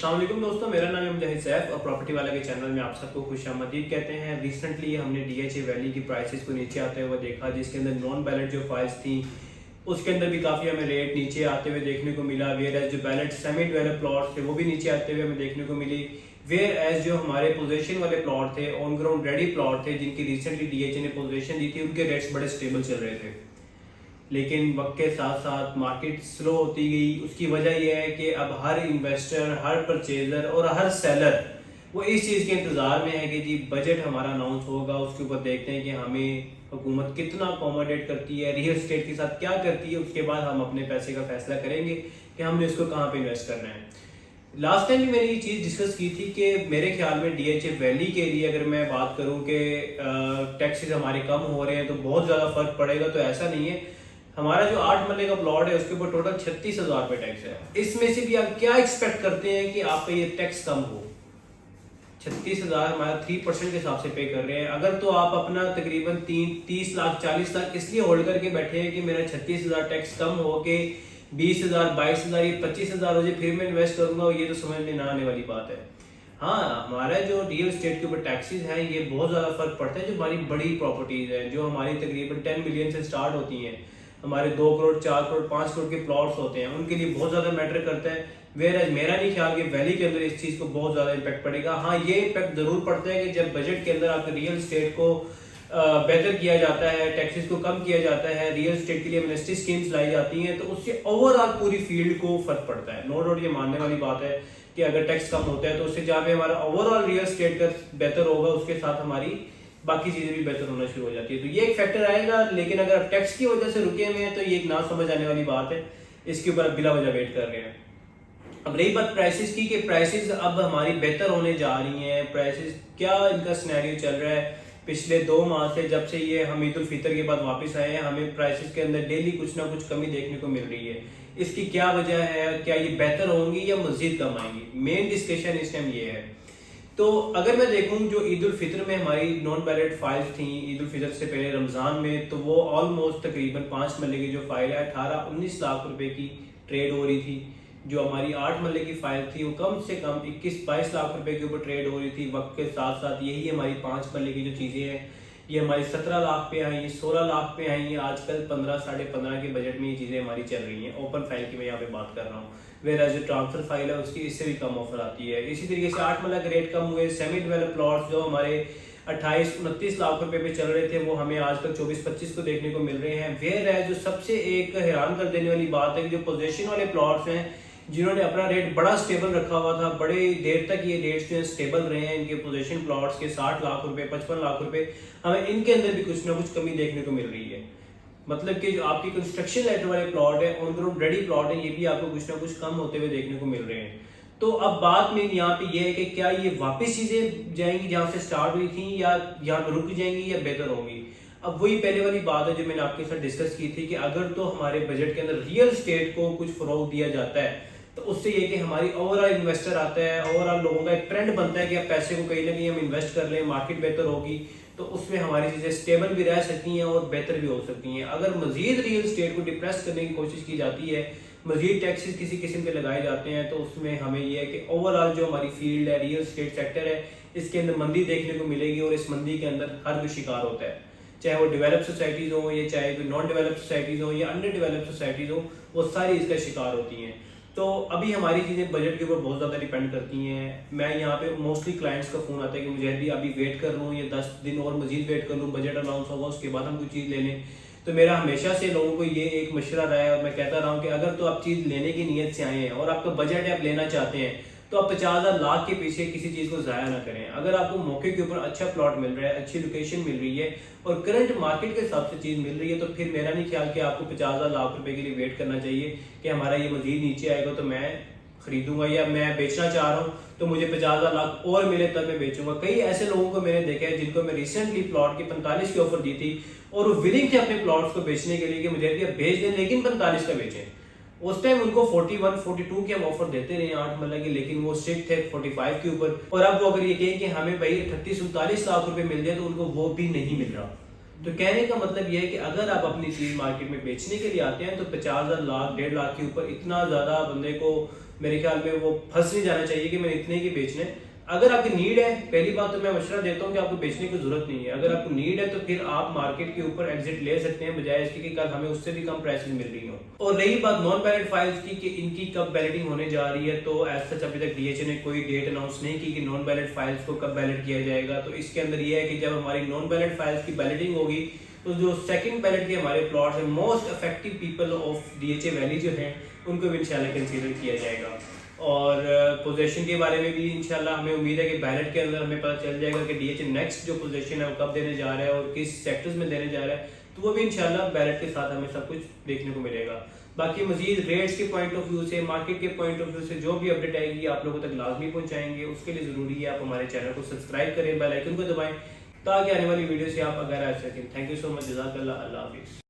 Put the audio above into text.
अस्सलाम वालेकुम दोस्तों, मेरा नाम है मुजाहिद सैफ और प्रॉपर्टी वाला के चैनल में आप सबको खुशामदीद कहते हैं। रिसेंटली हमने डीएचए वैली की प्राइसेस को नीचे आते हुए देखा, जिसके अंदर नॉन बैलेट जो फाइल्स थी उसके अंदर भी काफ़ी हमें रेट नीचे आते हुए देखने को मिला। वेयर एज जो बैलेट सेमी डेवलप प्लॉट थे वो भी नीचे आते हुए हमें देखने को मिली। वेयर एज जो हमारे पोजीशन वाले प्लॉट थे, ऑन ग्राउंड रेडी प्लॉट थे, जिनकी रिसेंटली डीएचए ने पोजीशन दी थी, उनके रेट्स बड़े स्टेबल चल रहे थे। लेकिन वक्त के साथ साथ मार्केट स्लो होती गई। उसकी वजह यह है कि अब हर इन्वेस्टर, हर परचेजर और हर सेलर वो इस चीज़ के इंतज़ार में है कि जी बजट हमारा अनाउंस होगा, उसके ऊपर देखते हैं कि हमें हुकूमत कितना अकोमोडेट करती है, रियल एस्टेट के साथ क्या करती है, उसके बाद हम अपने पैसे का फैसला करेंगे कि हमने इसको कहाँ पे इन्वेस्ट करना है। लास्ट टाइम भी मैंने ये चीज़ डिस्कस की थी कि मेरे ख्याल में डीएचए वैली के लिए अगर मैं बात करूँ कि टैक्सेस हमारे कम हो रहे हैं तो बहुत ज़्यादा फर्क पड़ेगा, तो ऐसा नहीं है। हमारा जो 8 मरले का प्लॉट है उसके ऊपर टोटल 36,000 रुपये टैक्स है। इसमें से भी आप क्या एक्सपेक्ट करते हैं कि आपका ये टैक्स कम हो? 36,000 हमारा 3% के हिसाब से पे कर रहे हैं। अगर तो आप अपना तकरीबन 30 लाख 40 लाख इसलिए होल्ड करके बैठे हैं कि मेरा 36,000 टैक्स कम हो के 20,000 22,000 ये 25,000 हो जाए फिर मैं इन्वेस्ट करूंगा, ये तो समझ में ना आने वाली बात है। हाँ, हमारा जो रियल एस्टेट के ऊपर टैक्सेस हैं ये बहुत ज़्यादा फर्क पड़ता है। जो हमारी बड़ी प्रॉपर्टीज़ हैं, जो हमारी तकरीबन 10 मिलियन से स्टार्ट होती हैं, हमारे 2 करोड़ 4 करोड़ 5 करोड़ के प्लॉट्स होते हैं, उनके लिए बहुत ज़्यादा मैटर करता है। वेयर एज मेरा नहीं ख्याल कि वैली के अंदर इस चीज़ को बहुत ज़्यादा इम्पैक्ट पड़ेगा। हाँ, ये इम्पैक्ट ज़रूर पड़ता है कि जब बजट के अंदर आपके रियल एस्टेट को बेहतर किया जाता है, टैक्सेस को कम किया जाता है, रियल एस्टेट के लिए एमनेस्टी स्कीम्स लाई जाती हैं, तो उससे ओवरऑल पूरी फील्ड को फर्क पड़ता है। नो डाउट ये मानने वाली बात है कि अगर टैक्स कम होता है तो उससे जहाँ पे हमारा ओवरऑल रियल एस्टेट का बेहतर होगा, उसके साथ हमारी बाकी चीजें भी बेहतर होना शुरू हो जाती है। तो ये एक फैक्टर आएगा। लेकिन अगर टैक्स की वजह से रुके हुए हैं तो ये एक ना समझ आने वाली बात है। इसके ऊपर अब बिला वजह वेट कर रहे हैं। अब रही बात प्राइसेस की, कि प्राइसेस अब हमारी बेहतर होने जा रही हैं। प्राइसेस क्या इनका सिनेरियो चल रहा है पिछले 2 माह से, जब से ये हम ईद उल फितर के बाद वापस आए हैं, हमें प्राइसेस के अंदर डेली कुछ ना कुछ कमी देखने को मिल रही है। इसकी क्या वजह है? क्या ये बेहतर होंगी या मजीद कम आएंगी? मेन डिस्कशन इस टाइम ये है। तो अगर मैं देखूं जो ईद उल फितर में हमारी नॉन बैलेट फाइल्स थी, ईद उल फितर से पहले रमजान में, तो वो ऑलमोस्ट तकरीबन 5 मरले की जो फाइल है 18-19 लाख रुपए की ट्रेड हो रही थी। जो हमारी 8 मरले की फाइल थी वो कम से कम 21-22 लाख रुपए के ऊपर ट्रेड हो रही थी। वक्त के साथ साथ यही हमारी 5 मरले की जो चीजें हैं ये हमारी 17 लाख पे आई, 16 लाख पे आई। आजकल 15 साढ़े 15 के बजट में ये चीजें हमारी चल रही हैं। ओपन फाइल की मैं यहाँ पे बात कर रहा हूँ, वेयर जो ट्रांसफर फाइल है उसकी इससे भी कम ऑफर आती है। इसी तरीके से 8 मरला के रेट कम हुए। सेमी डेवलप प्लॉट्स जो हमारे 28-29 लाख रुपए पे चल रहे थे वो हमें आजकल 24-25 को देखने को मिल रहे हैं। वेयर जो सबसे एक हैरान कर देने वाली बात है कि जो पोजीशन वाले प्लॉट्स हैं जिन्होंने अपना रेट बड़ा स्टेबल रखा हुआ था, बड़े देर तक ये रेट्स जो है स्टेबल रहे हैं, इनके पोजीशन प्लॉट्स के 60 लाख रुपए 55 लाख रुपए, हमें इनके अंदर भी कुछ ना कुछ कमी देखने को मिल रही है। मतलब कि जो आपकी कंस्ट्रक्शन लेटर वाले प्लॉट है, ऑन ग्राउंड रेडी प्लॉट है, ये भी आपको कुछ ना कुछ कम होते हुए देखने को मिल रहे हैं। तो अब बात में यहाँ पे ये है कि क्या ये वापस चीजें जाएंगी जहां से स्टार्ट हुई थी, या यहाँ पे रुक जाएंगी या बेहतर होंगी? अब वही पहले वाली बात है जो मैंने आपके साथ डिस्कस की थी कि अगर तो हमारे बजट के अंदर रियल एस्टेट को कुछ फरोग दिया जाता है तो उससे ये कि हमारी ओवरऑल इन्वेस्टर आता है, ओवरऑल लोगों का एक ट्रेंड बनता है कि अब पैसे को कहीं ना कहीं हम इन्वेस्ट कर लें, मार्केट बेहतर होगी तो उसमें हमारी चीजें स्टेबल भी रह सकती हैं और बेहतर भी हो सकती हैं। अगर मजीद रियल एस्टेट को डिप्रेस करने की कोशिश की जाती है, मजीद टैक्सेस किसी किस्म के लगाए जाते हैं, तो उसमें हमें यह है कि ओवरऑल जो हमारी फील्ड है, रियल एस्टेट सेक्टर है, इसके अंदर मंदी देखने को मिलेगी। और इस मंदी के अंदर हर कोई शिकार होता है, चाहे वो डेवलप सोसाइटीज हो या चाहे कोई नॉन डेवलप सोसाइटीज हो या अंडर डेवलप सोसाइटीज हो, वो सारी इसका शिकार होती हैं। तो अभी हमारी चीज़ें बजट के ऊपर बहुत ज़्यादा डिपेंड करती हैं। मैं यहाँ पे मोस्टली क्लाइंट्स का फ़ोन आता है कि मुझे भी अभी वेट कर लूँ, ये 10 दिन और मजीद वेट कर लूँ, बजट अनाउंस होगा उसके बाद हम कोई चीज़ ले लें। तो मेरा हमेशा से लोगों को ये एक मशवरा रहा है और मैं कहता रहा हूँ कि अगर तो आप चीज़ लेने की नीयत से आए हैं और आपका बजट है, आप लेना चाहते हैं, तो आप 50,000 लाख के पीछे किसी चीज़ को ज़ाया ना करें। अगर आपको मौके के ऊपर अच्छा प्लॉट मिल रहा है, अच्छी लोकेशन मिल रही है और करंट मार्केट के हिसाब से चीज़ मिल रही है, तो फिर मेरा नहीं ख्याल कि आपको 50,000 लाख रुपए के लिए वेट करना चाहिए कि हमारा ये मजीद नीचे आएगा तो मैं खरीदूंगा, या मैं बेचना चाह रहा हूँ तो मुझे 50,000 लाख और मिले तब मैं बेचूंगा। कई ऐसे लोगों को मैंने देखा है जिनको मैं रिसेंटली प्लॉट की 45 की ऑफर दी थी और वो विलिंग थे अपने प्लॉट्स को बेचने के लिए कि मुझे बेच दें लेकिन 45 का बेचें। उस टाइम उनको 41-42 की हम ऑफर देते रहे 8 मरला की, लेकिन वो स्टिक थे 45 के ऊपर। और अब वो अगर ये कहें कि हमें भाई 38-39 लाख रुपए मिल जाए तो उनको वो भी नहीं मिल रहा। तो कहने का मतलब यह है कि अगर आप अपनी चीज मार्केट में बेचने के लिए आते हैं तो 50,000 लाख 1.5 लाख के ऊपर इतना ज्यादा बंदे को मेरे ख्याल में वो फंस नहीं जाना चाहिए कि मैंने इतने की बेचने। अगर आपकी नीड है, पहली बात तो मैं मशवरा देता हूँ कि आपको बेचने की जरूरत नहीं है। अगर आपको नीड है तो फिर आप मार्केट के ऊपर एग्जिट ले सकते हैं, बजाय इसके कि कल हमें उससे भी कम प्राइसेस मिल रही हो। और रही बात नॉन बैलेट फाइल्स की कि इनकी कब बैलेटिंग होने जा रही है, तो एज सच अभी तक डीएचए ने कोई डेट अनाउंस नहीं की कि नॉन बैलेट फाइल्स को कब बैलेट किया जाएगा। तो इसके अंदर यह है कि जब हमारी नॉन बैलेट फाइल्स की बैलेटिंग होगी तो जो सेकंड बैलेट के हमारे प्लॉट्स हैं, most effective people of DHA valley जो हैं, उनको भी इंशाल्लाह कंसीडर किया जाएगा। और पोजीशन के बारे में भी इंशाल्लाह हमें उम्मीद है कि बैलेट के अंदर हमें पता चल जाएगा कि डीएचए नेक्स्ट जो पोजीशन है वो कब देने जा रहा है और किस सेक्टर्स में देने जा रहा है। तो वो भी इंशाल्लाह बैलेट के साथ हमें सब कुछ देखने को मिलेगा। बाकी मजीद रेट्स के पॉइंट ऑफ व्यू से, मार्केट के पॉइंट ऑफ व्यू से जो भी अपडेट आएगी आप लोगों तक लाजमी पहुंचाएंगे। उसके लिए जरूरी है आप हमारे चैनल को सब्सक्राइब करें, बेल आइकन को दबाएं ताकि आने वाली वीडियो से आप अगर आ सकें। थैंक यू सो मच, जज़ाकल्लाह, अल्लाह हाफिज़।